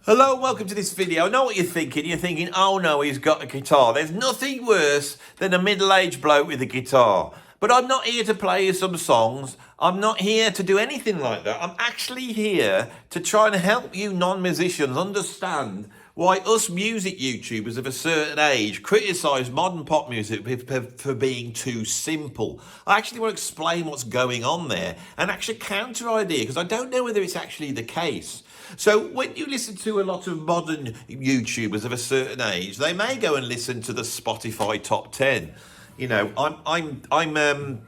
Hello and welcome to this video. I know what you're thinking. You're thinking, oh no, he's got a guitar. There's nothing worse than a middle-aged bloke with a guitar. But I'm not here to play you some songs. I'm not here to do anything like that. I'm actually here to try and help you non-musicians understand why us music YouTubers of a certain age criticise modern pop music for being too simple. I actually want to explain what's going on there and actually counter idea, because I don't know whether it's actually the case. So when you listen to a lot of modern YouTubers of a certain age, they may go and listen to the Spotify top 10. You know, I'm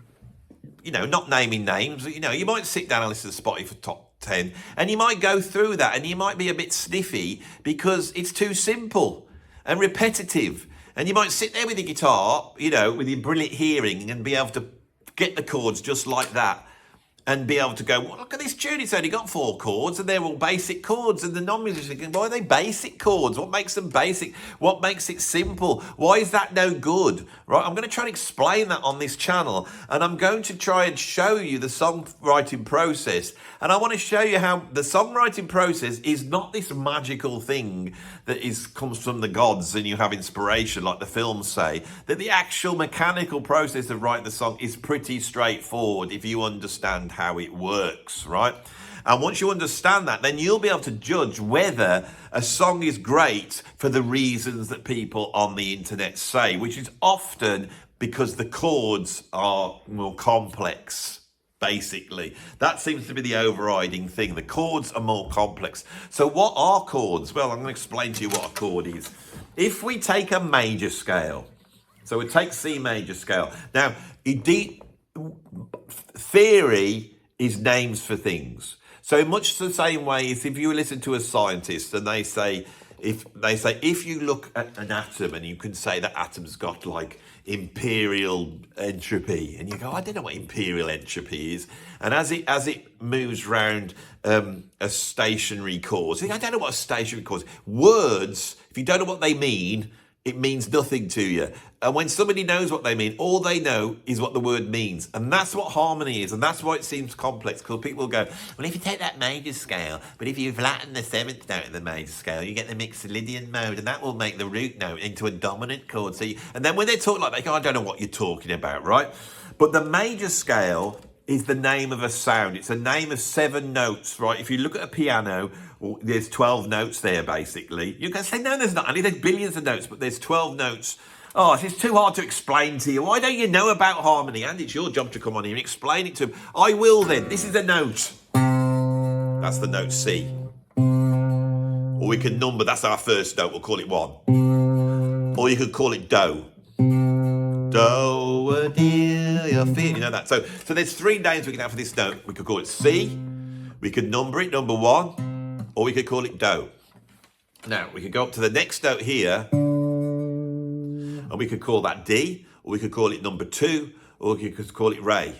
not naming names. You know, you might sit down and listen to Spotify top 10, and you might go through that, and you might be a bit sniffy because it's too simple and repetitive. And you might sit there with your guitar, you know, with your brilliant hearing, and be able to get the chords just like that. And be able to go, well, look at this tune, it's only got 4 chords and they're all basic chords. And the non-musician can, why are they basic chords? What makes them basic? What makes it simple? Why is that no good? Right, I'm going to try and explain that on this channel. And I'm going to try and show you the songwriting process. And I want to show you how the songwriting process is not this magical thing that comes from the gods and you have inspiration like the films say. That the actual mechanical process of writing the song is pretty straightforward if you understand how it works, right? And once you understand that, then you'll be able to judge whether a song is great for the reasons that people on the internet say, which is often because the chords are more complex. Basically, that seems to be the overriding thing. The chords are more complex. So what are chords? Well, I'm going to explain to you what a chord is. If we take a major scale, so we take C major scale. Now, theory is names for things. So much the same way as if you listen to a scientist and they say, if you look at an atom and you can say that atom's got like imperial entropy, and you go, I don't know what imperial entropy is, and as it moves around a stationary cause, I don't know what a stationary cause. Words, if you don't know what they mean, it means nothing to you. And when somebody knows what they mean, all they know is what the word means. And that's what harmony is. And that's why it seems complex, because people go, well, if you take that major scale, but if you flatten the 7th note of the major scale, you get the Mixolydian mode, and that will make the root note into a dominant chord. And then when they talk like that, they go, I don't know what you're talking about, right? But the major scale is the name of a sound. It's a name of 7 notes, right? If you look at a piano, there's 12 notes there, basically. You can say, no, there's not. There's billions of notes, but there's 12 notes. Oh, it's too hard to explain to you. Why don't you know about harmony? And it's your job to come on here and explain it to them. I will then. This is a note. That's the note C. Or we can number. That's our first note. We'll call it 1. Or you could call it Do. Do, a dear, your feet. You know that. So there's 3 names we can have for this note. We could call it C. We could number it, number 1. Or we could call it Do. Now, we could go up to the next note here. And we could call that D, or we could call it number 2, or we could call it Re.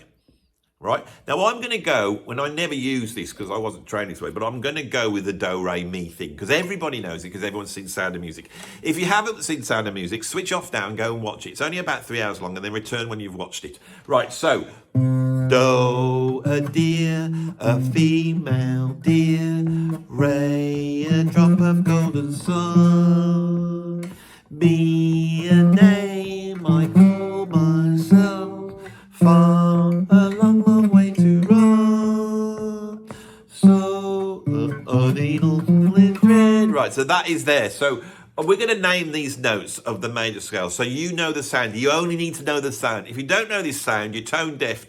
Right? Now, I'm going to go, when I never use this because I wasn't trained this way, but I'm going to go with the Do, Re, Mi thing, because everybody knows it, because everyone's seen Sound of Music. If you haven't seen Sound of Music, switch off now and go and watch it. It's only about 3 hours long, and then return when you've watched it. Right, so, Do, a deer, a female deer, Re, a drop of golden sun, Mi, a name I call myself, Fa, a long, long way to run, So, a needle in thread. Right, so that is there. So we're going to name these notes of the major scale, so you know the sound. You only need to know the sound. If you don't know this sound, you're tone deaf.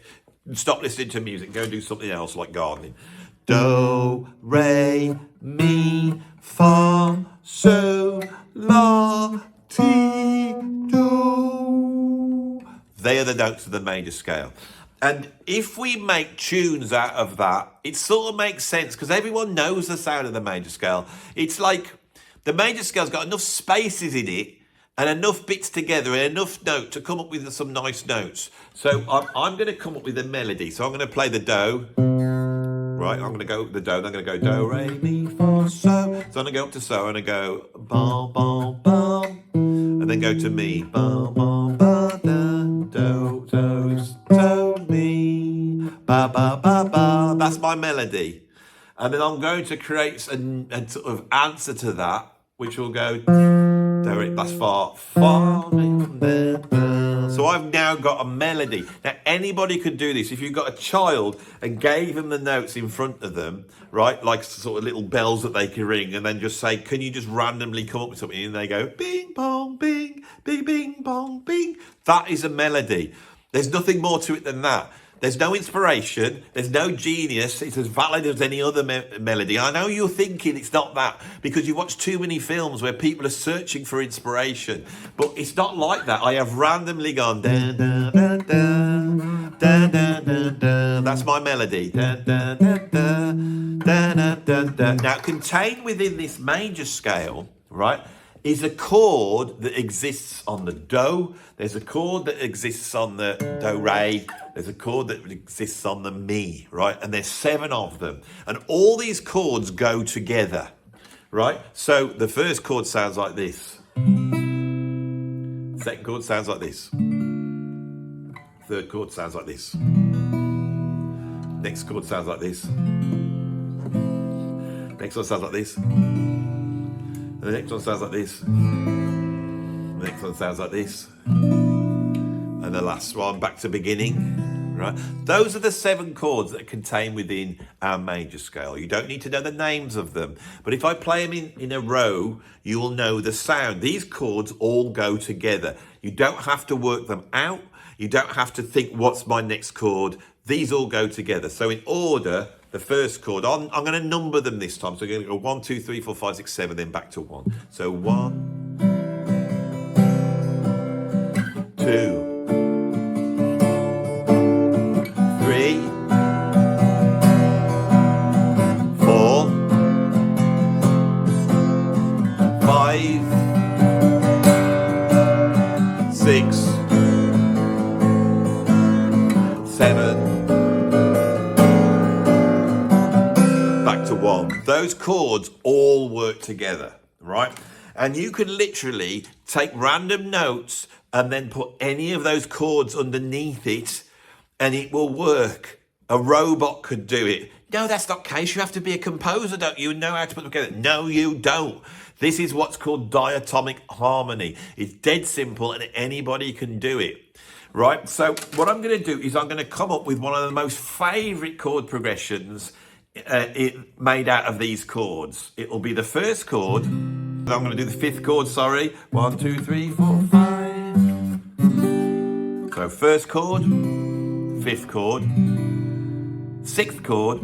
Stop listening to music. Go and do something else like gardening. Do, Re, Mi, Fa, So, La, Ti, Do. They are the notes of the major scale. And if we make tunes out of that, it sort of makes sense, because everyone knows the sound of the major scale. It's like the major scale's got enough spaces in it and enough bits together and enough note to come up with some nice notes. So I'm going to come up with a melody. So I'm going to play the Do. Right, I'm going to go with the Do. Then I'm going to go Do, Re, Mi, Fa, So. So I'm going to go up to So and I go Bum, Bum, Bum. And then go to Mi. Bum, Bum, Ba, Da, Do, Do, Do, Mi. Ba, Ba, Ba, Ba. That's my melody. And then I'm going to create a sort of answer to that, which will go, that's far, far away from there. So I've now got a melody. Now, anybody could do this. If you've got a child and gave them the notes in front of them, right, like sort of little bells that they can ring, and then just say, can you just randomly come up with something? And they go, bing, bong, bing, bing, bing, bong, bing. That is a melody. There's nothing more to it than that. There's no inspiration. There's no genius. It's as valid as any other melody. I know you're thinking it's not that because you watch too many films where people are searching for inspiration. But it's not like that. I have randomly gone, da, da, da, da, da, da, da, da. That's my melody. Da, da, da, da, da, da, da, da. Now, contained within this major scale, right, is a chord that exists on the do. There's a chord that exists on the do re. There's a chord that exists on the mi, right? And there's 7 of them. And all these chords go together, right? So the first chord sounds like this. Second chord sounds like this. Third chord sounds like this. Next chord sounds like this. Next one sounds like this. The next one sounds like this. The next one sounds like this. And the last one, back to beginning, right? Those are the 7 chords that are contained within our major scale. You don't need to know the names of them. But if I play them in a row, you will know the sound. These chords all go together. You don't have to work them out. You don't have to think, what's my next chord? These all go together. So in order, the first chord, I'm going to number them this time. So we're going to go 1, 2, 3, 4, 5, 6, 7, then back to 1. So 1, 2, 3, 4, 5, 6, 7, back to 1. Those chords all work together, right? And you can literally take random notes and then put any of those chords underneath it and it will work. A robot could do it. No, that's not the case. You have to be a composer, don't you? And know how to put them together. No, you don't. This is what's called diatonic harmony. It's dead simple and anybody can do it. Right, so what I'm going to do is I'm going to come up with one of the most favourite chord progressions made out of these chords. It will be the first chord. I'm going to do the 5th chord, sorry. 1, 2, 3, 4, 5. So first chord, 5th chord, 6th chord,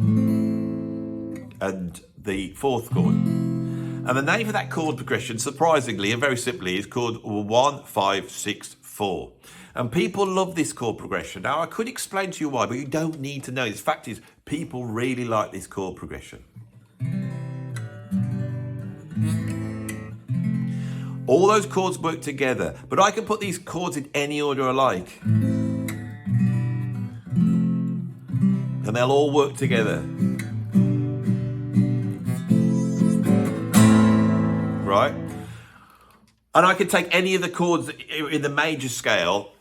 and the 4th chord. And the name of that chord progression, surprisingly and very simply, is called 1, 5, 6, 4. And people love this chord progression. Now, I could explain to you why, but you don't need to know. The fact is, people really like this chord progression. All those chords work together, but I can put these chords in any order I like. And they'll all work together. Right? And I can take any of the chords in the major scale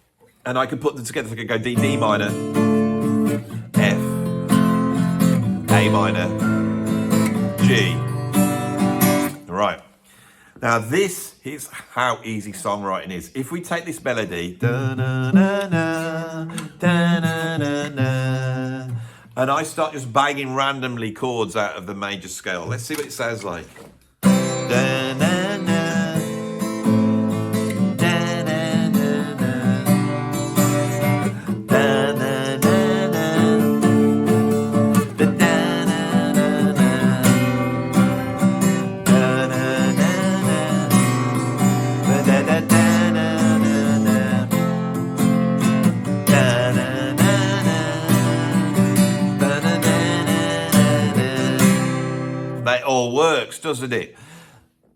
and I can put them together. So I can go D, D minor, F, A minor, G. Right. Now this is how easy songwriting is. If we take this melody, and I start just banging randomly chords out of the major scale. Let's see what it sounds like. It all works, doesn't it?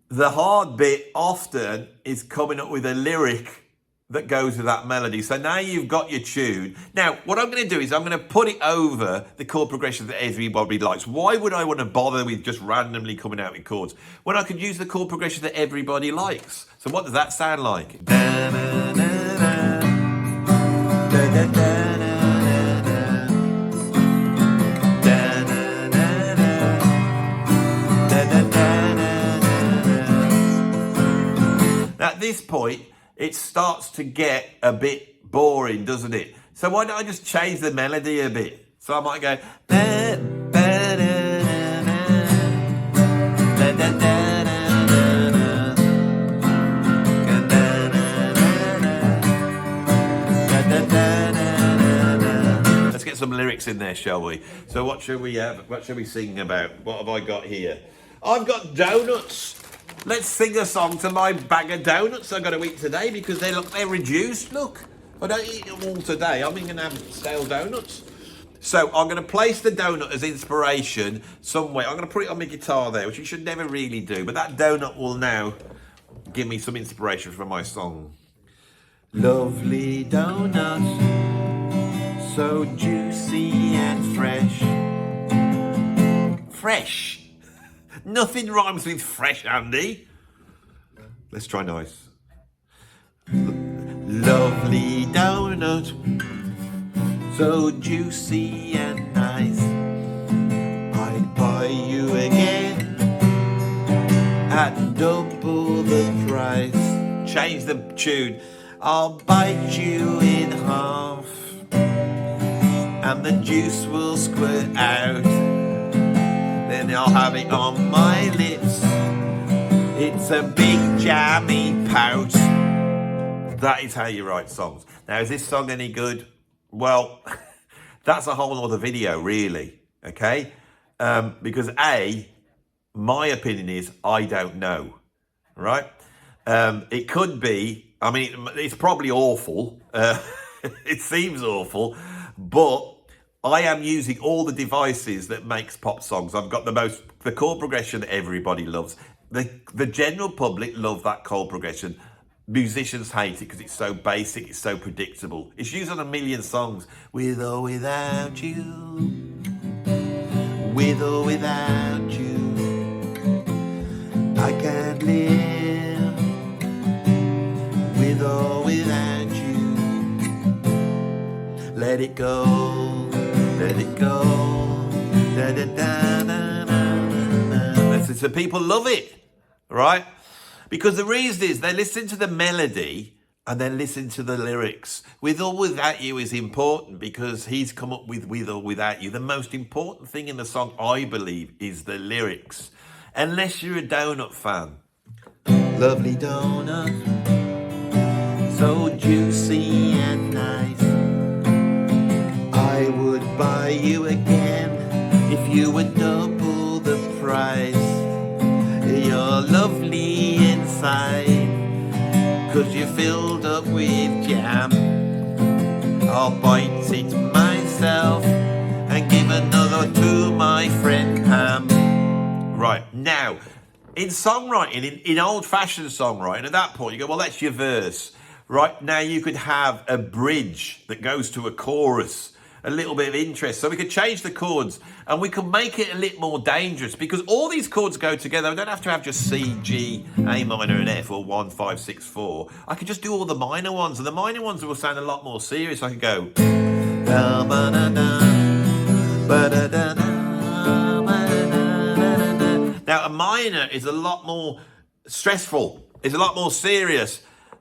The hard bit often is coming up with a lyric that goes with that melody. So now you've got your tune. Now, what I'm going to do is I'm going to put it over the chord progression that everybody likes. Why would I want to bother with just randomly coming out with chords when I could use the chord progression that everybody likes? So what does that sound like? this point, it starts to get a bit boring, doesn't it? So why don't I just change the melody a bit? So I might go. Let's get some lyrics in there, shall we? So what shall we have? What shall we sing about? What have I got here? I've got donuts. Let's sing a song to my bag of donuts I've got to eat today because they're reduced. Look, I don't eat them all today. I'm going to have stale donuts. So I'm going to place the donut as inspiration somewhere. I'm going to put it on my guitar there, which you should never really do. But that donut will now give me some inspiration for my song. Lovely donuts, so juicy and fresh. Fresh? Nothing rhymes with fresh, Andy. Let's try nice. Lovely donut, so juicy and nice. I'd buy you again at double the price. Change the tune. I'll bite you in half and the juice will squirt out. Then I'll have it on my lips. It's a big jammy pout. That is how you write songs. Now, is this song any good? Well, that's a whole other video, really, okay? Because my opinion is I don't know, right? It could be, I mean, it's probably awful. It seems awful, but I am using all the devices that makes pop songs. I've got the chord progression that everybody loves. The general public love that chord progression. Musicians hate it because it's so basic, it's so predictable. It's used on a million songs. With or without you, with or without you, I can't live. With or without you, let it go, let it go. Da, da, da, da, da, da. So people love it, right? Because the reason is they listen to the melody and then listen to the lyrics. With or without you is important because he's come up with or without you. The most important thing in the song, I believe, is the lyrics. Unless you're a donut fan. Lovely donut, so juicy and nice. I would buy you again if you would double the price. You're lovely inside, 'cause you're filled up with jam. I'll bite it myself and give another to my friend Pam. Right, now, in songwriting, in old-fashioned songwriting, at that point, you go, well, that's your verse. Right, now you could have a bridge that goes to a chorus, a little bit of interest. So we could change the chords and we could make it a little more dangerous because all these chords go together. I don't have to have just C, G, A minor and F or 1, 5, 6, 4. I could just do all the minor ones and the minor ones will sound a lot more serious. I could go. Now a minor is a lot more stressful. It's a lot more serious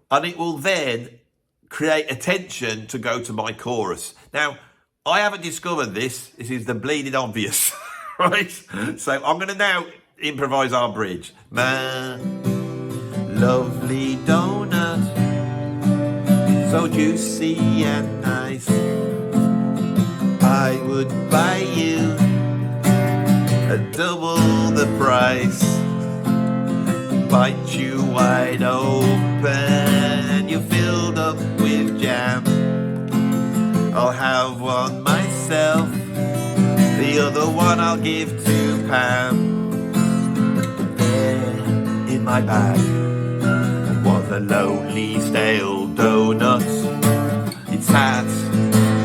and it will then create attention to go to my chorus. Now, I haven't discovered this. This is the bleeding obvious, right? So I'm going to now improvise our bridge. My lovely donut, so juicy and nice. I would buy you at double the price. Bite you wide open and you're filled up with jam. I'll have one myself, the other one I'll give to Pam. There in my bag was a lonely stale donut. It sat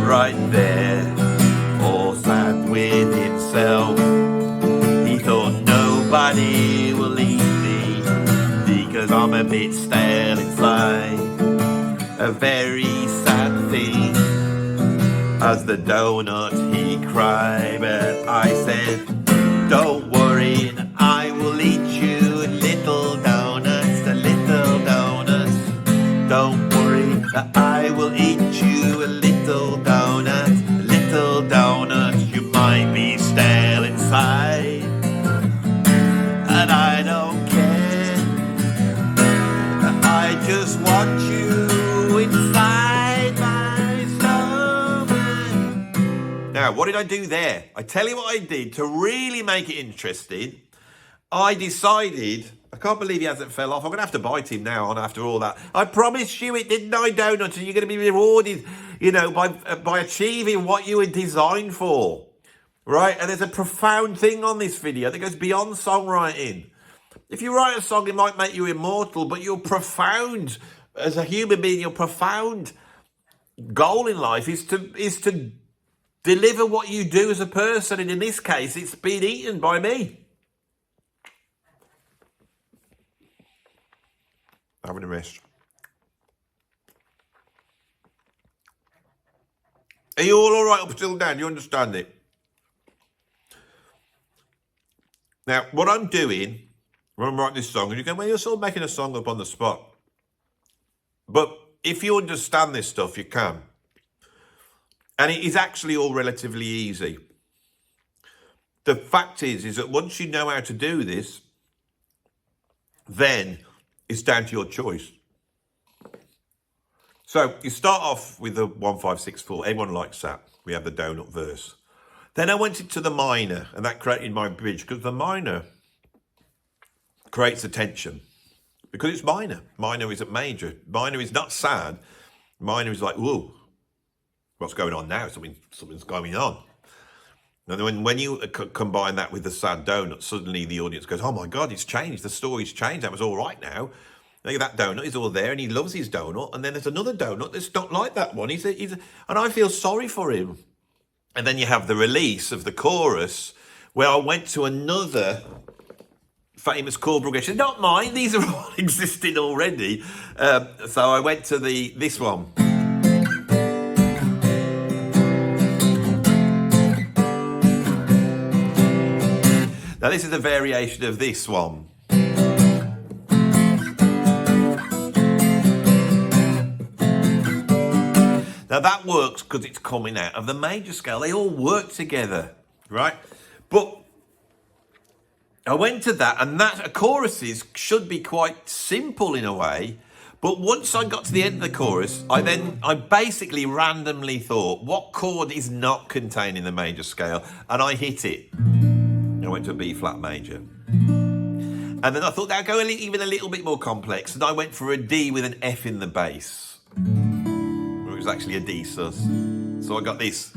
right there, all sad with himself. He thought nobody will eat me because I'm a bit stale inside. A very sad thing. As the donut he cried, but I said, don't worry, I will eat you little donuts, the little donuts. and I don't care. I just want you inside my stomach. Now, what did I do there? I tell you what I did to really make it interesting. I decided, I can't believe he hasn't fell off. I'm going to have to bite him now on after all that. I promised you it, didn't I, Donuts? And you're going to be rewarded, you know, by achieving what you were designed for. Right? And there's a profound thing on this video that goes beyond songwriting. If you write a song, it might make you immortal, but you're profound. As a human being, your profound goal in life is to deliver what you do as a person. And in this case, it's been eaten by me. Having a rest. Are you all right up till now? Do you understand it? Now, what I'm doing when I'm writing this song, and you go, well, you're sort of making a song up on the spot. But if you understand this stuff, you can. And it is actually all relatively easy. The fact is that once you know how to do this, then it's down to your choice. So you start off with the 1, 5, 6, 4. Everyone likes that. We have the donut verse. Then I went into the minor, and that created my bridge, because the minor creates a tension. Because it's minor. Minor isn't major. Minor is not sad. Minor is like, whoa, what's going on now? Something's going on. And when you combine that with the sad donut, suddenly the audience goes, oh my God, it's changed. The story's changed. That was all right now. That donut is all there, and he loves his donut. And then there's another donut that's not like that one. And I feel sorry for him. And then you have the release of the chorus, where I went to another famous chord progression. Not mine, these are all existing already. So I went to this one. Now this is a variation of this one. Now that works because it's coming out of the major scale. They all work together, right? But I went to that, and that choruses should be quite simple in a way. But once I got to the end of the chorus, I basically randomly thought, what chord is not contained in the major scale? And I hit it. I went to a B flat major. And then I thought that'd go even a little bit more complex. And I went for a D with an F in the bass. It was actually a D sus. So I got this.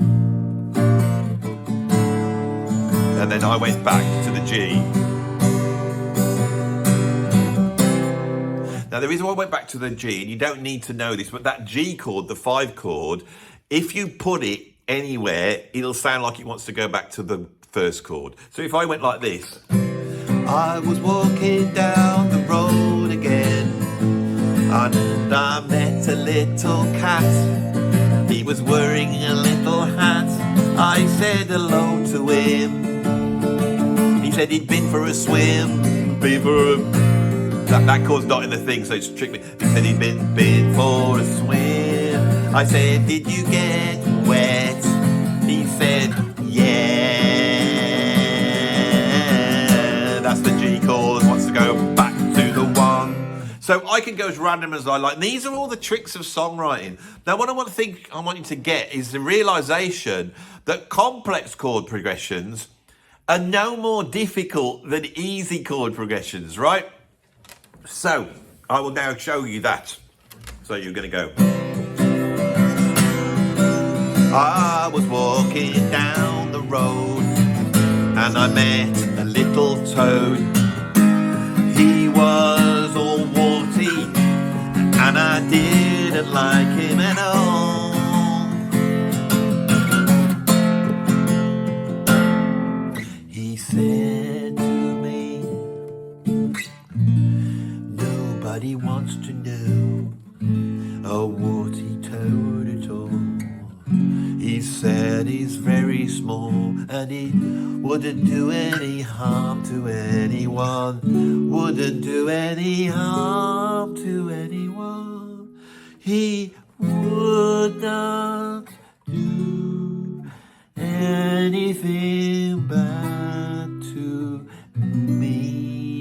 And then I went back to the G. Now the reason why I went back to the G, and you don't need to know this, but that G chord, the 5 chord, if you put it anywhere, it'll sound like it wants to go back to the first chord. So if I went like this. I was walking down the road again, and I met a little cat. He was wearing a little hat. I said hello to him. He said he'd been for a swim. That chord's not in the thing, so it's tricked me. He said he'd been for a swim. I said, did you get wet? He said, yeah. That's the G chord. Wants to go back to the 1. So I can go as random as I like. And these are all the tricks of songwriting. Now, what I want you to get is the realization that complex chord progressions are no more difficult than easy chord progressions, right? So I will now show you that. So you're going to go. I was walking down the road, and I met a little toad. He was all warty, and I didn't like him at all. He said to me, nobody wants to know a warty toad at all. He said he's very small, and he wouldn't do any harm to anyone. Wouldn't do any harm to anyone. He would not do anything bad to me.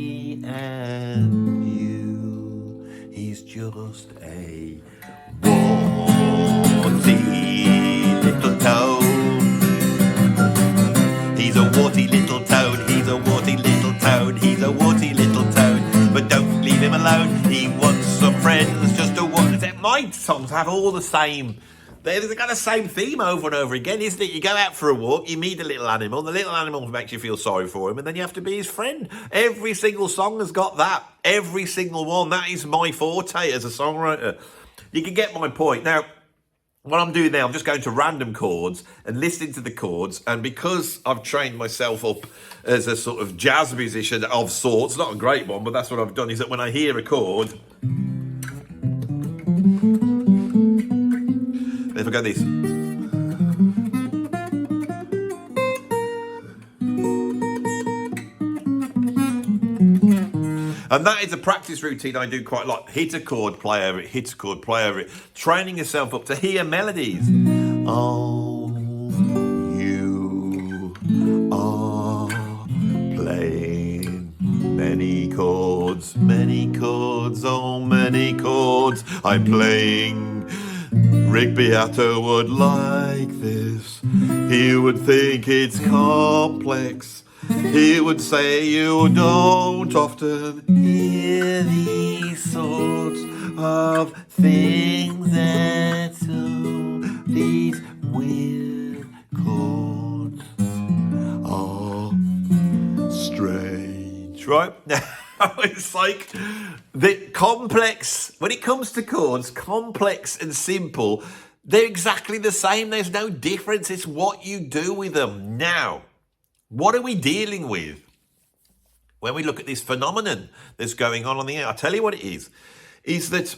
alone. He wants some friends just to watch. My songs have all the same. They've got the same theme over and over again, isn't it? You go out for a walk, you meet a little animal, the little animal makes you feel sorry for him, and then you have to be his friend. Every single song has got that. Every single one. That is my forte as a songwriter. You can get my point. Now, what I'm doing now, I'm just going to random chords and listening to the chords, and because I've trained myself up as a sort of jazz musician of sorts, not a great one, but that's what I've done, is that when I hear a chord, if I go this, and that is a practice routine I do quite a lot. Hit a chord, play over it, hit a chord, play over it. Training yourself up to hear melodies. Oh, you are playing many chords, oh, many chords. I'm playing. Rick Beato would like this. He would think it's complex. He would say you don't often hear these sorts of things, and so these weird chords are strange, right? It's like the complex, when it comes to chords, complex and simple, they're exactly the same. There's no difference. It's what you do with them. Now, what are we dealing with when we look at this phenomenon that's going on the air? I'll tell you what it is that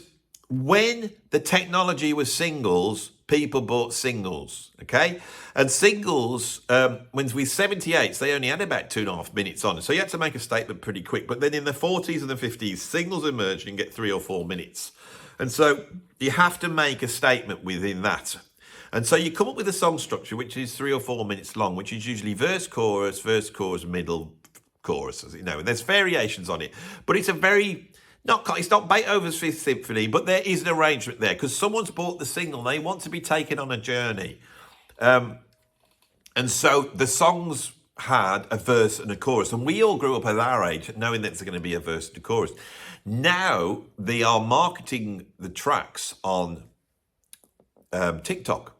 when the technology was singles, people bought singles, okay? And singles, when we 78s, they only had about 2.5 minutes on. So you had to make a statement pretty quick. But then in the 40s and the 50s, singles emerged and get 3 or 4 minutes. And so you have to make a statement within that. And so you come up with a song structure, which is 3 or 4 minutes long, which is usually verse, chorus, middle, chorus. You know, and there's variations on it. But it's a very... it's not Beethoven's Fifth Symphony, but there is an arrangement there because someone's bought the single. They want to be taken on a journey. And so the songs had a verse and a chorus. And we all grew up at our age knowing that there's going to be a verse and a chorus. Now they are marketing the tracks on TikTok.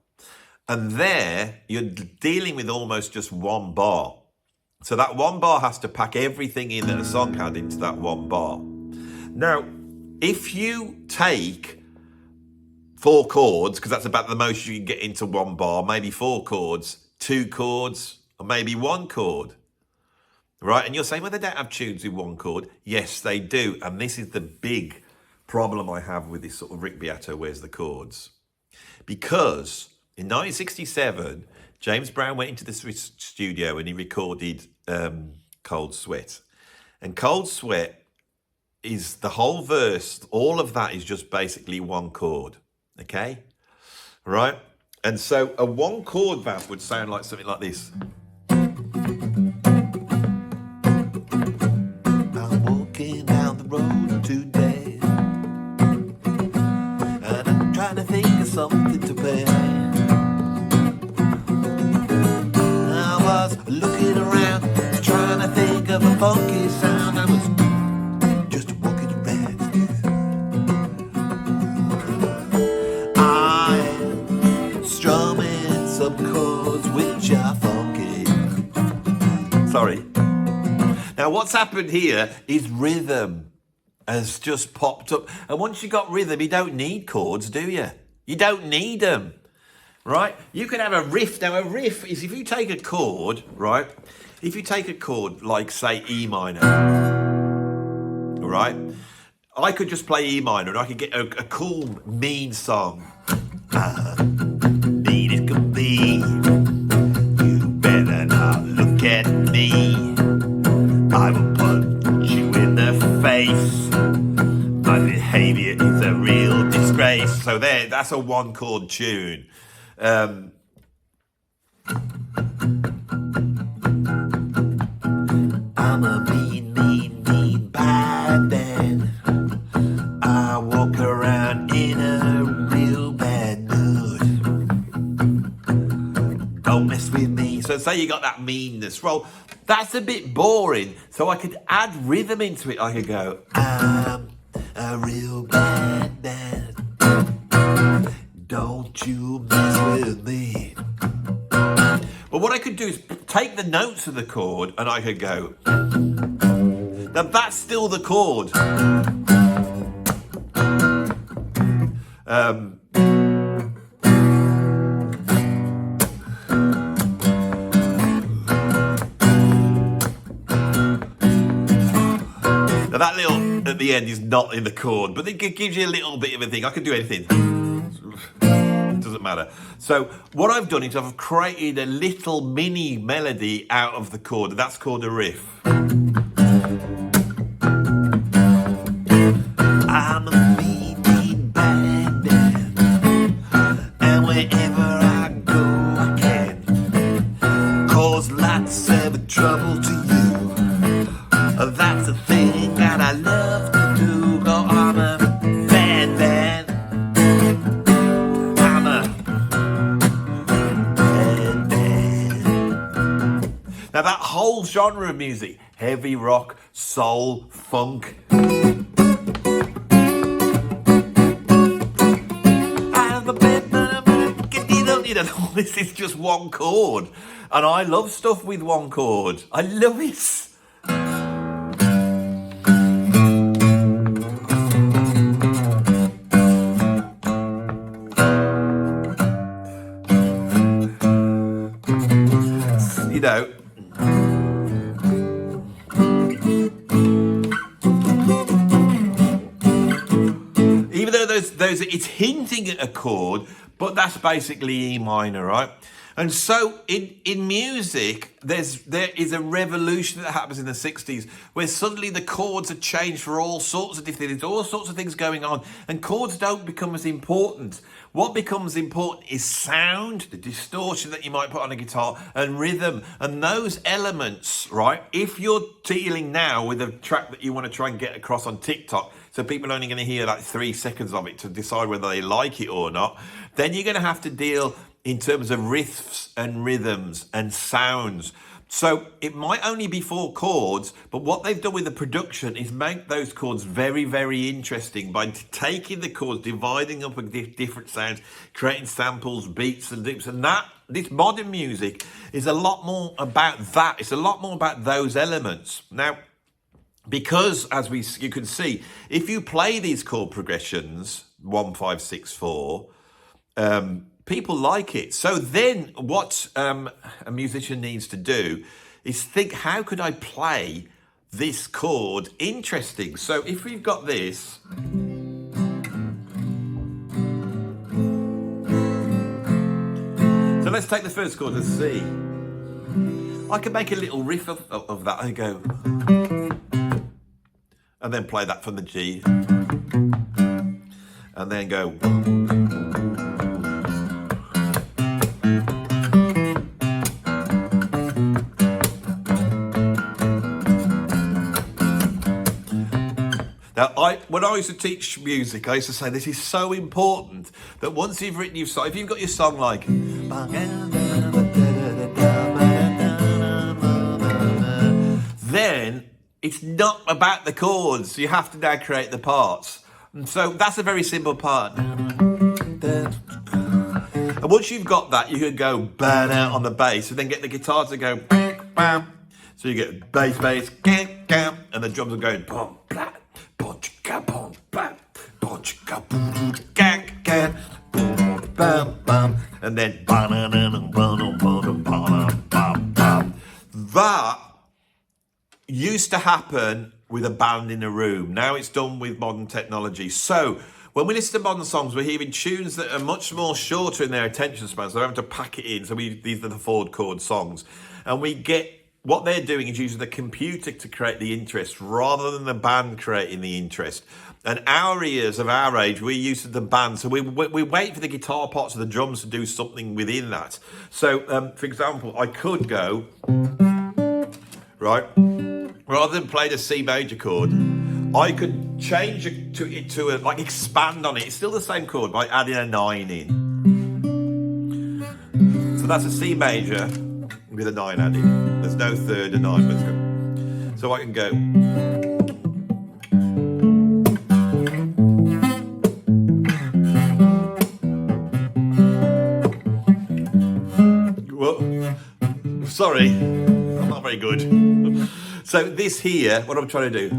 And there you're dealing with almost just one bar. So that one bar has to pack everything in that a song had into that one bar. Now, if you take 4 chords, because that's about the most you can get into one bar, maybe 4 chords, 2 chords, or maybe 1 chord, right? And you're saying, well, they don't have tunes with 1 chord. Yes, they do. And this is the big problem I have with this sort of Rick Beato, where's the chords? Because in 1967, James Brown went into the studio and he recorded Cold Sweat. And Cold Sweat is the whole verse, all of that is just basically 1 chord, okay? Right? And so a 1 chord vamp would sound like something like this. I'm walking down the road today, and I'm trying to think of something to play. I was looking around, trying to think of a funky sound. I was sorry. Now what's happened here is rhythm has just popped up. And once you got rhythm, you don't need chords, do you? You don't need them, right? You can have a riff. Now a riff is if you take a chord, right? If you take a chord like, say, E minor, right? I could just play E minor and I could get a cool, mean song. Mean it could be. You better not look at me. I will punch you in the face. My behaviour is a real disgrace. So there, that's a 1 chord tune. I'm a mean bad man. I walk around in a real bad mood. Don't mess with me. So say you got that meanness. Well, that's a bit boring. So I could add rhythm into it. I could go, a real bad man. Don't you mess with me. But what I could do is take the notes of the chord and I could go. Now that's still the chord. Now that little at the end is not in the chord, but it gives you a little bit of a thing. I can do anything. It doesn't matter. So what I've done is I've created a little mini melody out of the chord. That's called a riff. I'm a mean bad man, and wherever I go I can cause lots of trouble to you. That's the thing that I love to do. Oh, I'm a bad man. I'm a bad man. Now that whole genre of music, heavy rock, soul, funk, this is just one chord, and I love stuff with one chord. I love it. You know, even though those it's hinting at a chord, but that's basically E minor, right? And so in music, there is a revolution that happens in the 60s where suddenly the chords are changed for all sorts of different things, all sorts of things going on, and chords don't become as important. What becomes important is sound, the distortion that you might put on a guitar, and rhythm, and those elements, right? If you're dealing now with a track that you want to try and get across on TikTok, so people are only going to hear like 3 seconds of it to decide whether they like it or not, then you're going to have to deal in terms of riffs and rhythms and sounds. So it might only be 4 chords, but what they've done with the production is make those chords very, very interesting by taking the chords, dividing up different sounds, creating samples, beats and loops. And this modern music is a lot more about that. It's a lot more about those elements. Now, because as you can see, if you play these chord progressions, 1, 5, 6, 4, people like it. So then what a musician needs to do is think, how could I play this chord interesting? So if we've got this, so let's take the first chord, the C. I can make a little riff of that. I go, and then play that from the G, and then go. Now, when I used to teach music, I used to say this is so important that once you've written your song, if you've got your song like, then it's not about the chords. You have to now create the parts. And so that's a very simple part. And once you've got that, you can go bang out on the bass and then get the guitar to go bam, bam. So you get bass, bass, and the drums are going boom, blah. And then that used to happen with a band in a room. Now it's done with modern technology. So when we listen to modern songs, we're hearing tunes that are much more shorter in their attention span. So they're having to pack it in. So these are the 4-chord songs, and we get. What they're doing is using the computer to create the interest rather than the band creating the interest. And our ears of our age, we're used to the band. So we wait for the guitar parts of the drums to do something within that. So, for example, I could go, right, rather than play the C major chord, I could change it to like expand on it. It's still the same chord by adding a 9 in. So that's a C major with a 9 added. There's no third and 9. Let's go. So I can go. Sorry, I'm not very good. So this here, what I'm trying to do.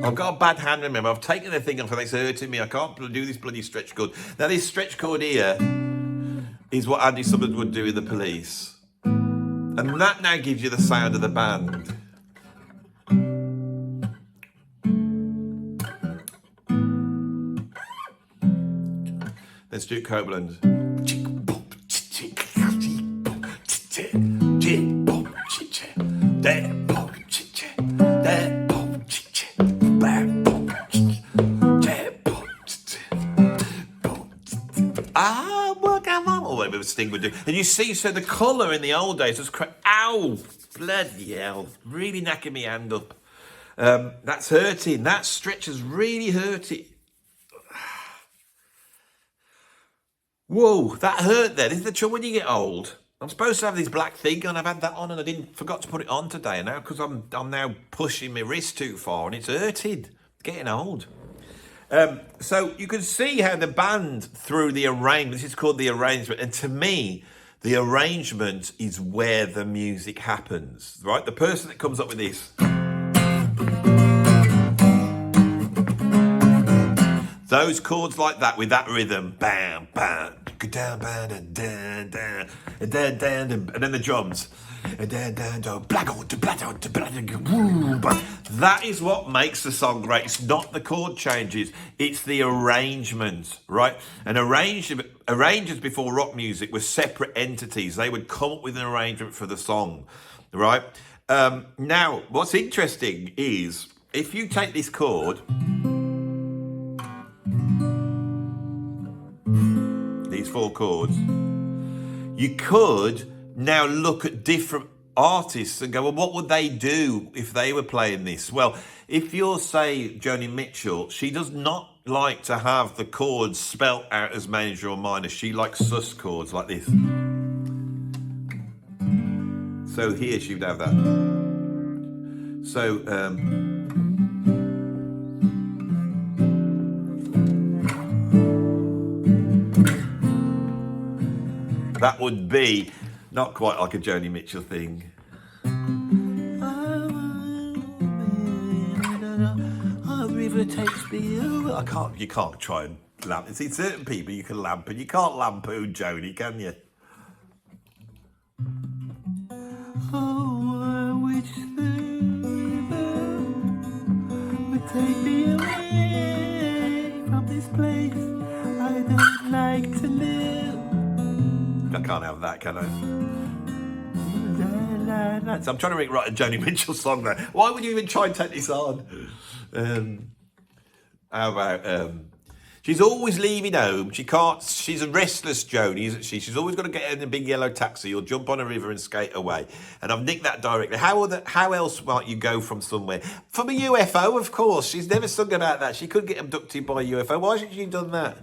I've got a bad hand, remember. I've taken the thing off and it's hurting me. I can't do this bloody stretch chord. Now this stretch chord here is what Andy Summers would do in The Police. And that now gives you the sound of the band. Let's do Copeland. Sting would do. And you see, so the colour in the old days was ow, bloody hell, really knacking me hand up. That's hurting. That stretch is really hurting. Whoa, that hurt there. This is the trouble when you get old. I'm supposed to have this black thing and I've had that on and I forgot to put it on today now because I'm now pushing my wrist too far and it's hurting. It's getting old. So you can see how the band through the arrangement, this is called the arrangement, and to me, the arrangement is where the music happens, right? The person that comes up with this. Those chords like that with that rhythm, bam, bam, down, bam, down, down, and then the drums. That is what makes the song great. It's not the chord changes, it's the arrangement, right? And arrangers before rock music were separate entities. They would come up with an arrangement for the song, right? Now, what's interesting is if you take this chord, these 4 chords, you could now look at different artists and go, well, what would they do if they were playing this? Well, if you're, say, Joni Mitchell, she does not like to have the chords spelt out as major or minor. She likes sus chords like this. So here she would have that. So, that would be not quite like a Joni Mitchell thing. River takes me over. You can't try and lamp. See, certain people you can lampoon. You can't lampoon Joni, can you? Oh, which river would take me away from this place I don't like to live. I can't have that, can I? So I'm trying to write a Joni Mitchell song there. Why would you even try and take this on? How about she's always leaving home. She's a restless Joni, isn't she? She's always got to get in a big yellow taxi or jump on a river and skate away. And I've nicked that directly. How else might you go from somewhere? From a UFO, of course. She's never sung about that. She could get abducted by a UFO. Why hasn't she done that?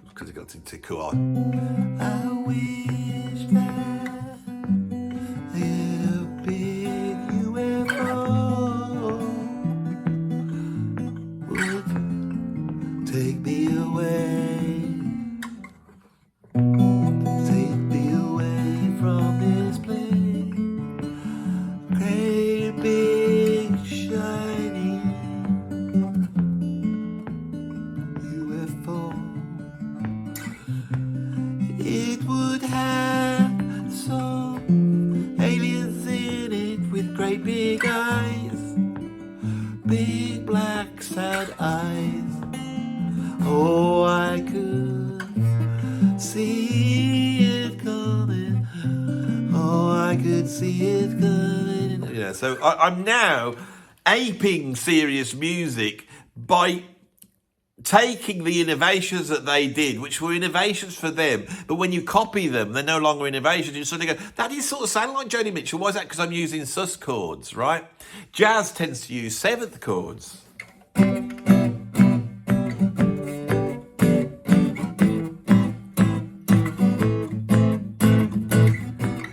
Because it got too cool on. I wish that a big UFO would take me away. Take me away from this place. Great big shiny UFO. It would have some aliens in it with great big eyes, big black sad eyes. Oh, I could see it coming. Oh, I could see it coming. Yeah, so I'm now aping serious music by taking the innovations that they did, which were innovations for them, but when you copy them, they're no longer innovations. You sort of go, that is sort of sound like Joni Mitchell. Why is that? Because I'm using sus chords, right? Jazz tends to use 7th chords.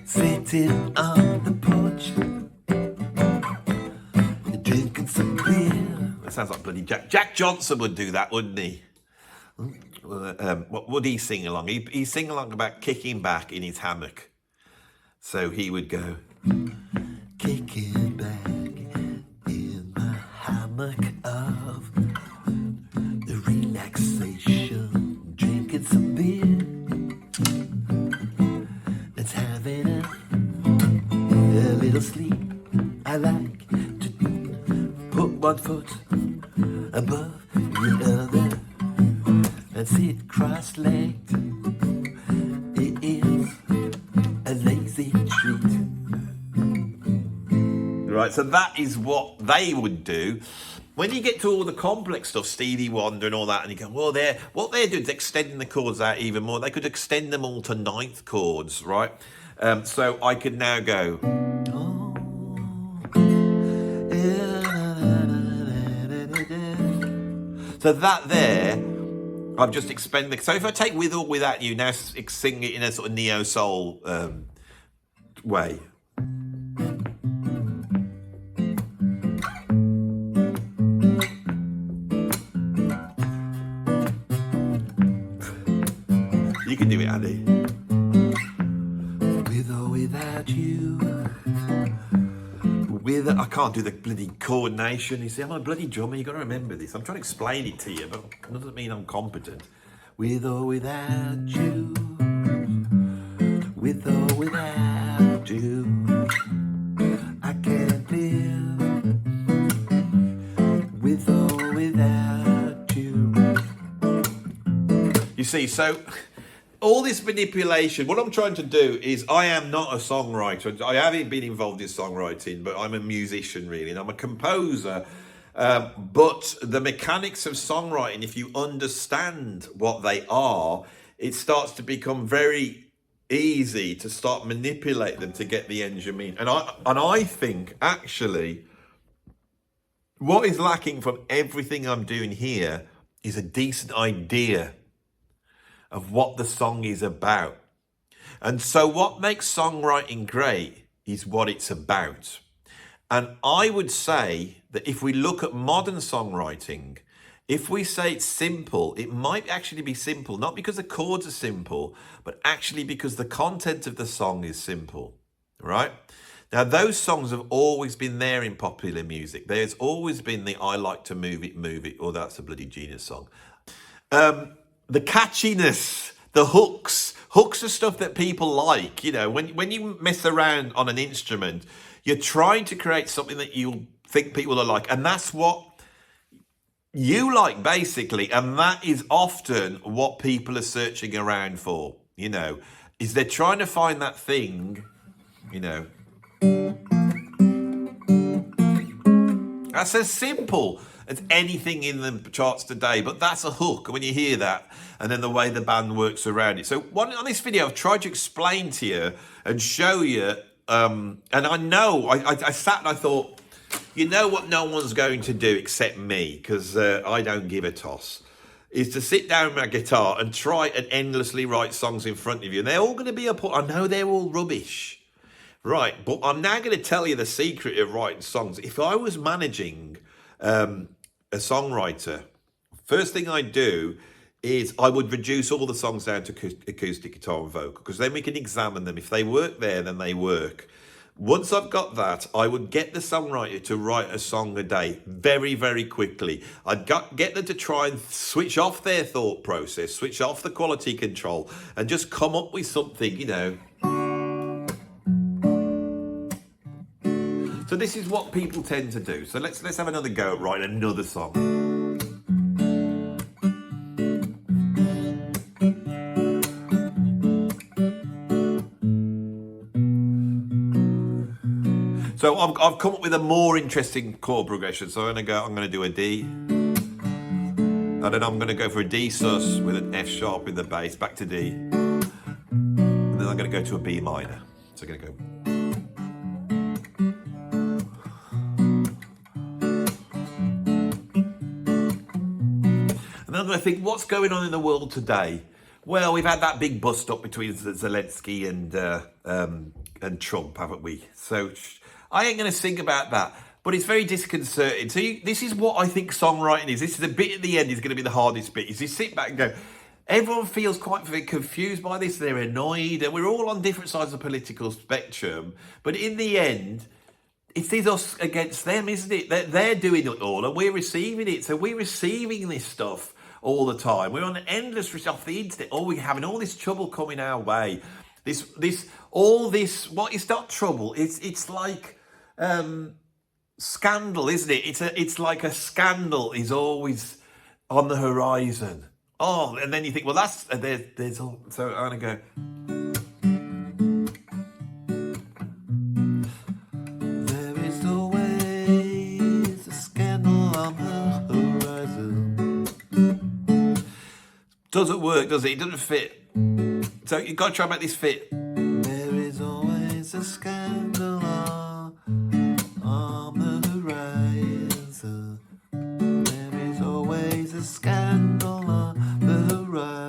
Sitting on the porch, bloody Jack Johnson would do that, wouldn't he? What would he sing along? He'd sing along about kicking back in his hammock. So he would go, kicking back in my hammock of the relaxation, drinking some beer, let's having a little sleep. I like to put one foot above the other and sit cross-legged. It is a lazy treat. Right, so that is what they would do. When you get to all the complex stuff, Stevie Wonder and all that, and you go, well, what they're doing is extending the chords out even more. They could extend them all to ninth chords, right? So I could now go. So that there, I've just expanded. So if I take With or Without You, now sing it in a sort of neo-soul way. You can do it, Andy. With or without you. I can't do the bloody coordination. You see, I'm a bloody drummer. You've got to remember this. I'm trying to explain it to you, but it doesn't mean I'm competent. With or without you. With or without you. I can't live. With or without you. You see, so all this manipulation, what I'm trying to do is, I am not a songwriter. I haven't been involved in songwriting, but I'm a musician really, and I'm a composer. But the mechanics of songwriting, if you understand what they are, it starts to become very easy to start manipulate them to get the end you mean. And I think actually what is lacking from everything I'm doing here is a decent idea of what the song is about. And so what makes songwriting great is what it's about. And I would say that if we look at modern songwriting, if we say it's simple, it might actually be simple, not because the chords are simple, but actually because the content of the song is simple, right? Now, those songs have always been there in popular music. There's always been the I like to move it, or that's a bloody genius song. The catchiness, the hooks are stuff that people like. You know, when you mess around on an instrument, you're trying to create something that you think people will like. And that's what you like, basically. And that is often what people are searching around for, you know, is they're trying to find that thing, you know. That's as simple as anything in the charts today, but that's a hook when you hear that, and then the way the band works around it. So on this video, I've tried to explain to you and show you, and I know, I sat and I thought, you know what no one's going to do except me, because I don't give a toss, is to sit down with my guitar and try and endlessly write songs in front of you. And they're all going to be I know they're all rubbish, right? But I'm now going to tell you the secret of writing songs. If I was managing a songwriter, first thing I'd do is I would reduce all the songs down to acoustic guitar and vocal, because then we can examine them. If they work there, then they work. Once I've got that, I would get the songwriter to write a song a day very, very quickly. I'd get them to try and switch off their thought process, switch off the quality control, and just come up with something, you know. So this is what people tend to do. So let's have another go at writing another song. So I've come up with a more interesting chord progression. So I'm going to do a D, and then I'm going to go for a D sus with an F sharp in the bass, back to D, and then I'm going to go to a B minor. So I'm going to go. And then I'm going to think, what's going on in the world today? Well, we've had that big bust up between Zelensky and Trump, haven't we? So I ain't going to sing about that. but it's very disconcerting. So this is what I think songwriting is. This is the bit at the end is going to be the hardest bit. Is you sit back and go, everyone feels quite confused by this. They're annoyed, and we're all on different sides of the political spectrum. But in the end, it is us against them, isn't it? They're doing it all, and we're receiving it. So we're receiving this stuff all the time. We're on an endless off the internet. Oh, we're having all this trouble coming our way. All this. What is not trouble? It's like scandal, isn't it? It's like a scandal is always on the horizon. Oh, and then you think, well, there's all. So I'm gonna go. There is always a scandal on the horizon. Doesn't work, does it? It doesn't fit. So you've got to try and make this fit. There is always a scandal on the horizon. There is always a scandal on the horizon.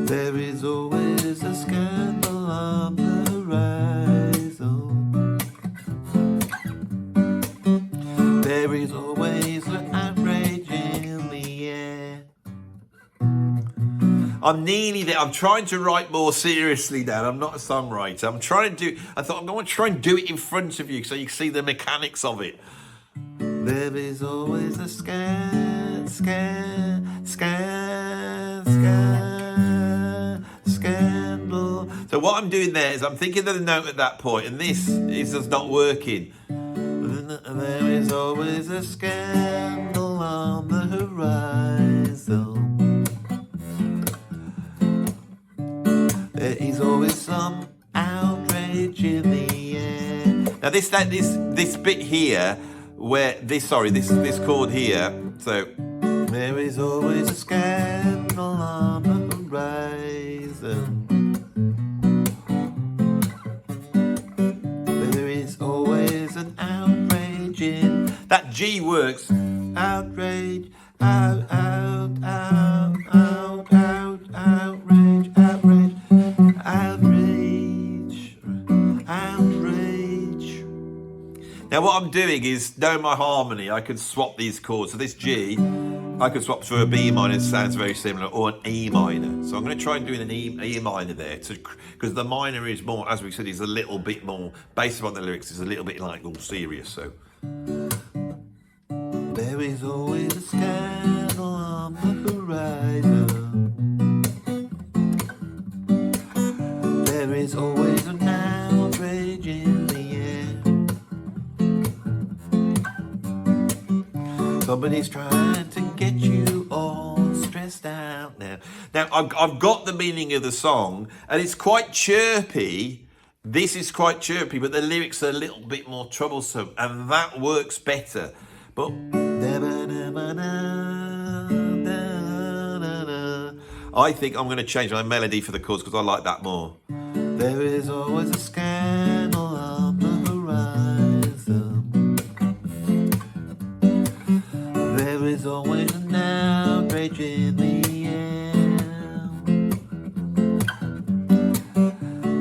There is always a scandal on the horizon. There is always an outrage in the air. I'm nearly there. I'm trying to write more seriously now. I'm not a songwriter. I thought I'm going to try and do it in front of you so you can see the mechanics of it. There is always a scandal. So what I'm doing there is I'm thinking of the note at that point, and this is just not working. There is always a scandal on the horizon. There is always some outrage in the air. Now this bit here, where this chord here. So there is always a scandal on the horizon. There is always an outrage in. That G works. Outrage, outrage, outrage. Now what I'm doing is, knowing my harmony, I can swap these chords. So this G, I can swap to a B minor, it sounds very similar, or an E minor. So I'm going to try and do an E minor there, because the minor is more, as we said, is a little bit more, based on the lyrics, is a little bit like all serious. So there is always a scandal on the horizon. There is always an outrage in the air. Somebody's trying to get you all stressed out now. Now, I've got the meaning of the song, and it's quite chirpy. This is quite chirpy, but the lyrics are a little bit more troublesome, and that works better. But I think I'm going to change my melody for the chords because I like that more. There is always a scandal on the horizon. There is always an outrage in the air.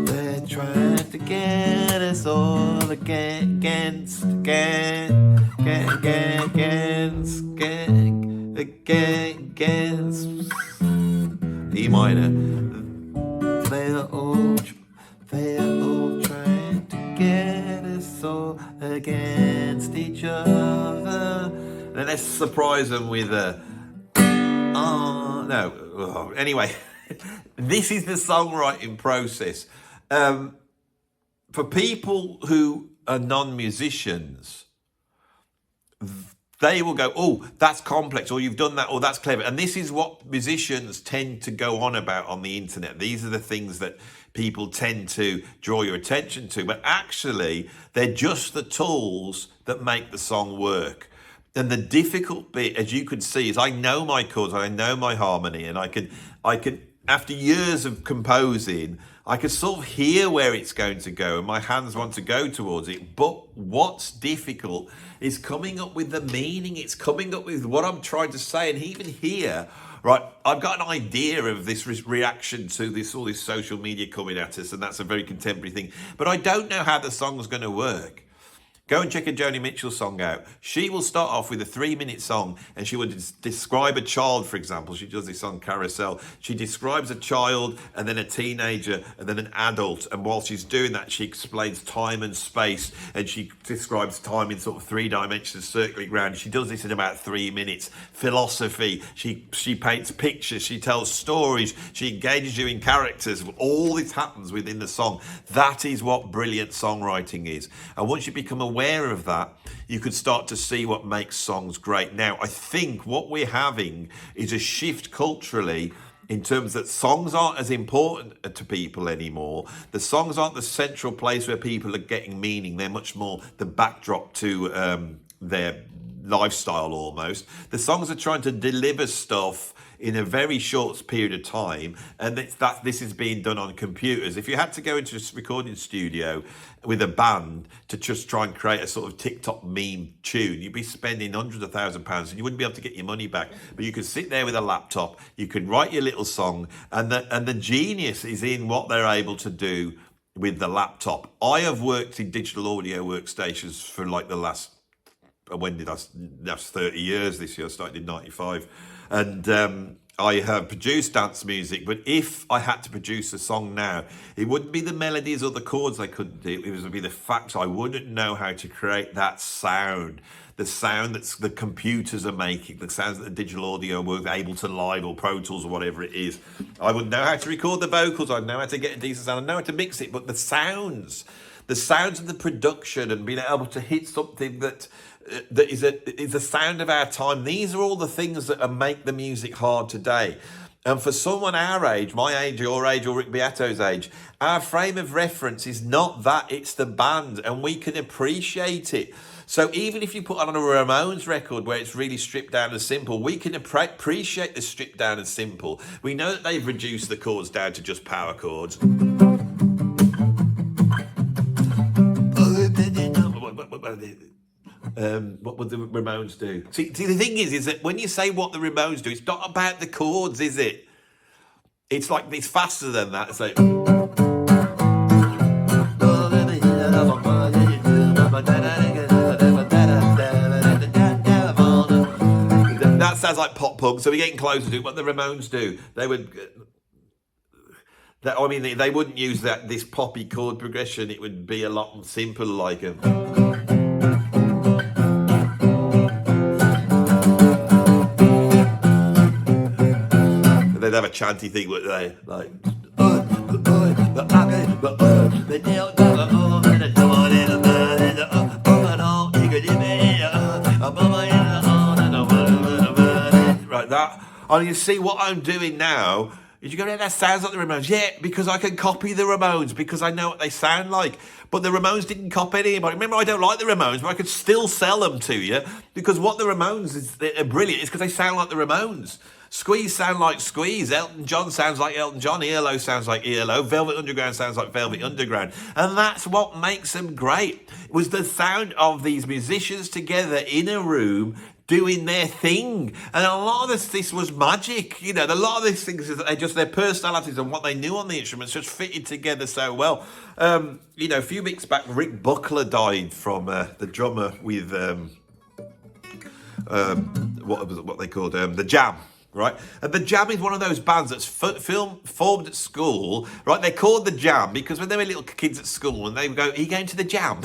They're trying to get us all against E minor. They are all trying to get us all against each other. Then let's surprise them with anyway, this is the songwriting process. For people who are non-musicians, they will go, oh, that's complex, or you've done that, or that's clever. And this is what musicians tend to go on about on the internet. These are the things that people tend to draw your attention to. But actually, they're just the tools that make the song work. And the difficult bit, as you can see, is I know my chords, I know my harmony, and I can after years of composing, I can sort of hear where it's going to go and my hands want to go towards it. But what's difficult is coming up with the meaning. It's coming up with what I'm trying to say. And even here, right, I've got an idea of this reaction to all this social media coming at us, and that's a very contemporary thing. But I don't know how the song's going to work. Go and check a Joni Mitchell song out. She will start off with a 3-minute song and she would describe a child, for example. She does this on Carousel. She describes a child and then a teenager and then an adult. And while she's doing that, she explains time and space, and she describes time in sort of 3 dimensions circling around. She does this in about 3 minutes. Philosophy. She paints pictures. She tells stories. She engages you in characters. All this happens within the song. That is what brilliant songwriting is. And once you become aware of that, you could start to see what makes songs great. Now, I think what we're having is a shift culturally in terms that songs aren't as important to people anymore. The songs aren't the central place where people are getting meaning. They're much more the backdrop to their lifestyle almost. The songs are trying to deliver stuff in a very short period of time, and this is being done on computers. If you had to go into a recording studio with a band to just try and create a sort of TikTok meme tune, you'd be spending hundreds of £1,000s and you wouldn't be able to get your money back. But you could sit there with a laptop, you could write your little song, and the genius is in what they're able to do with the laptop. I have worked in digital audio workstations for like the last, that's 30 years this year. I started in 95. And I have produced dance music, but if I had to produce a song now, it wouldn't be the melodies or the chords I couldn't do. It would be the fact I wouldn't know how to create that sound, the sound that the computers are making, the sounds that the digital audio were able to Live or Pro Tools or whatever it is. I wouldn't know how to record the vocals. I'd know how to get a decent sound. I'd know how to mix it, but the sounds of the production and being able to hit something that is a sound of our time. These are all the things that make the music hard today. And for someone our age, my age, your age, or Rick Beato's age, our frame of reference is not that, it's the band, and we can appreciate it. So even if you put on a Ramones record where it's really stripped down and simple, we can appreciate the stripped down and simple. We know that they've reduced the chords down to just power chords. What would the Ramones do? See, the thing is that when you say what the Ramones do, it's not about the chords, is it? It's like, it's faster than that. It's like... That sounds like pop punk, so we're getting closer to what the Ramones do. They would... they wouldn't use this poppy chord progression. It would be a lot simpler, like they'd have a chanty thing, wouldn't they? Like, right, that. And you see what I'm doing now. Is you go, that sounds like the Ramones. Yeah, because I can copy the Ramones, because I know what they sound like. But the Ramones didn't copy anybody. Remember, I don't like the Ramones, but I could still sell them to you, because what the Ramones is, they're brilliant, is because they sound like the Ramones. Squeeze sound like Squeeze. Elton John sounds like Elton John. ELO sounds like ELO. Velvet Underground sounds like Velvet Underground. And that's what makes them great. It was the sound of these musicians together in a room doing their thing. And a lot of this was magic. You know, a lot of these things is that their personalities and what they knew on the instruments just fitted together so well. A few weeks back, Rick Buckler died from the drummer with what they called The Jam. Right, and The Jam is one of those bands that's formed at school. Right, they're called The Jam because when they were little kids at school, and they would go, "Are you going to The Jam?"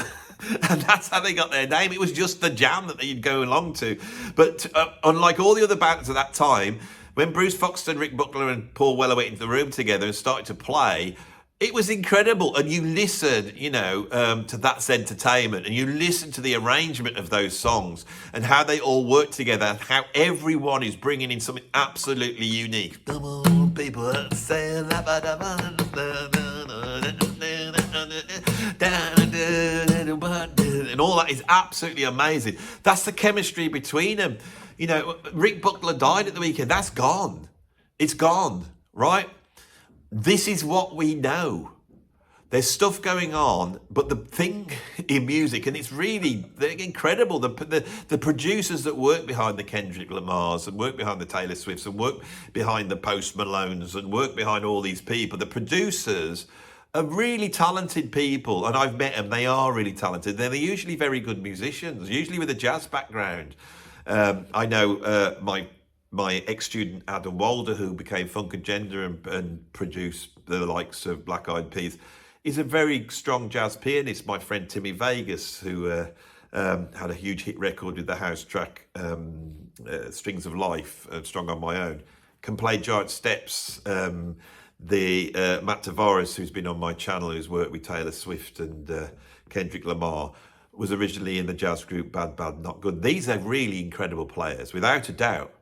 And that's how they got their name. It was just The Jam that they'd go along to. But unlike all the other bands at that time, when Bruce Foxton, Rick Buckler, and Paul Weller went into the room together and started to play, it was incredible. And you listen, to That's Entertainment, and you listen to the arrangement of those songs and how they all work together and how everyone is bringing in something absolutely unique. Come on, people, say and all that is absolutely amazing. That's the chemistry between them. Rick Buckler died at the weekend. That's gone. It's gone, right? this is what we know. There's stuff going on, but the thing in music, and they're incredible. The producers that work behind the Kendrick Lamars and work behind the Taylor Swifts and work behind the Post Malones and work behind all these people, the producers are really talented people, and I've met them. They are really talented. They're usually very good musicians, usually with a jazz background. I know my ex-student Adam Walder, who became Funk Agenda and produced the likes of Black Eyed Peas, is a very strong jazz pianist. My friend Timmy Vegas, who had a huge hit record with the house track Strings of Life, Strong on My Own, can play giant steps. Matt Tavares, who's been on my channel, who's worked with Taylor Swift and Kendrick Lamar, was originally in the jazz group Bad Bad Not Good. These are really incredible players, without a doubt.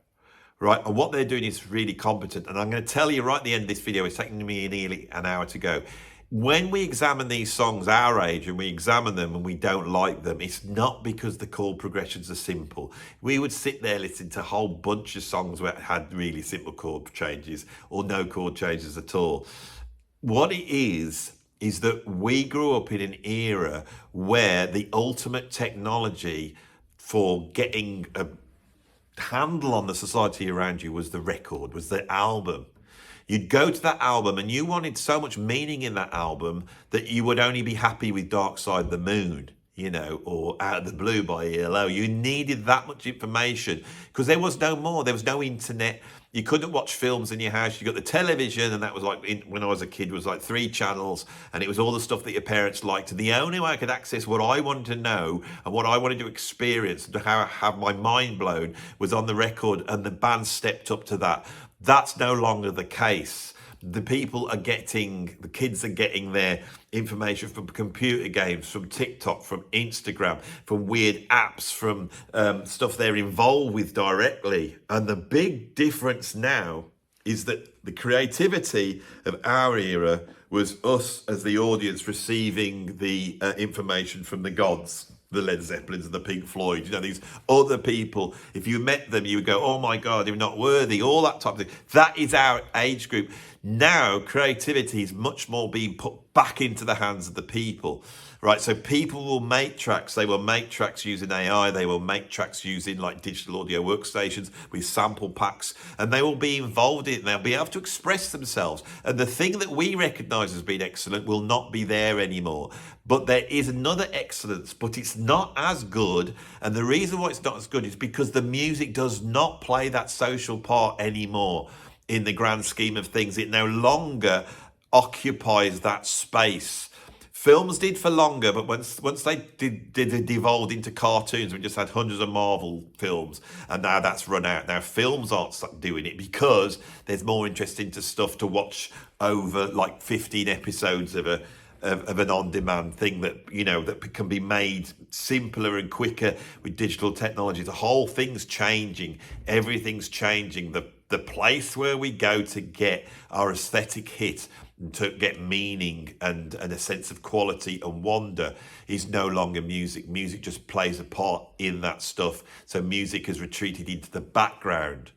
Right, and what they're doing is really competent. And I'm going to tell you right at the end of this video, it's taking me nearly an hour to go. When we examine these songs our age and we examine them and we don't like them, it's not because the chord progressions are simple. We would sit there listening to a whole bunch of songs where it had really simple chord changes or no chord changes at all. What it is that we grew up in an era where the ultimate technology for getting a handle on the society around you was the record, was the album. You'd go to that album and you wanted so much meaning in that album that you would only be happy with Dark Side of the Moon, you know, or Out of the Blue by ELO. You needed that much information because there was no more. There was no internet. You couldn't watch films in your house. You got the television, and that was like, when I was a kid, was like 3 channels, and it was all the stuff that your parents liked. And the only way I could access what I wanted to know and what I wanted to experience and to have my mind blown was on the record, and the band stepped up to that. That's no longer the case. The kids are getting their information from computer games, from TikTok, from Instagram, from weird apps, from stuff they're involved with directly. And the big difference now is that the creativity of our era was us as the audience receiving the information from the gods, the Led Zeppelins and the Pink Floyd, you know, these other people. If you met them, you would go, oh my God, you're not worthy, all that type of thing. That is our age group. Now, creativity is much more being put back into the hands of the people, right? So people will make tracks. They will make tracks using AI. They will make tracks using like digital audio workstations with sample packs, and they will be involved in it. They'll be able to express themselves. And the thing that we recognize as being excellent will not be there anymore. But there is another excellence, but it's not as good. And the reason why it's not as good is because the music does not play that social part anymore in the grand scheme of things. It no longer occupies that space. Films did for longer, but once they devolved into cartoons, we just had hundreds of Marvel films, and now that's run out. Now films aren't doing it because there's more interesting stuff to watch over like 15 episodes of an on-demand thing that, you know, that can be made simpler and quicker with digital technology. The whole thing's changing. Everything's changing. The place where we go to get our aesthetic hit, to get meaning and a sense of quality and wonder, is no longer music. Music just plays a part in that stuff. So music has retreated into the background,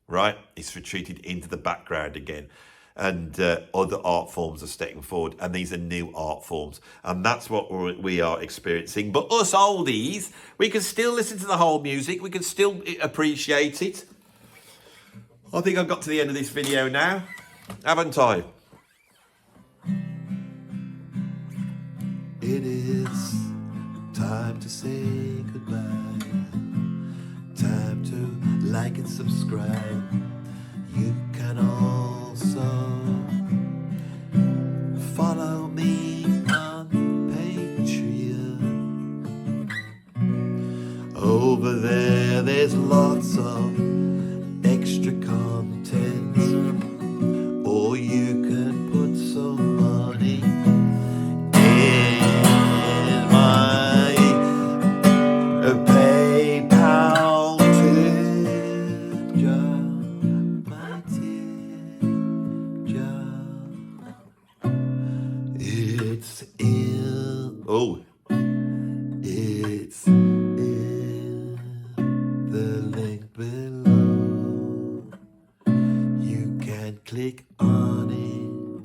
right? It's retreated into the background again. And other art forms are stepping forward, and these are new art forms, and that's what we are experiencing. But us oldies, we can still listen to the whole music, we can still appreciate it. I think I've got to the end of this video now, haven't I? It is time to say goodbye, time to like and subscribe. You can also follow me on Patreon. Over there's lots of extra content, or you can put some money in my PayPal tip jar. It's in the link below. You can click on it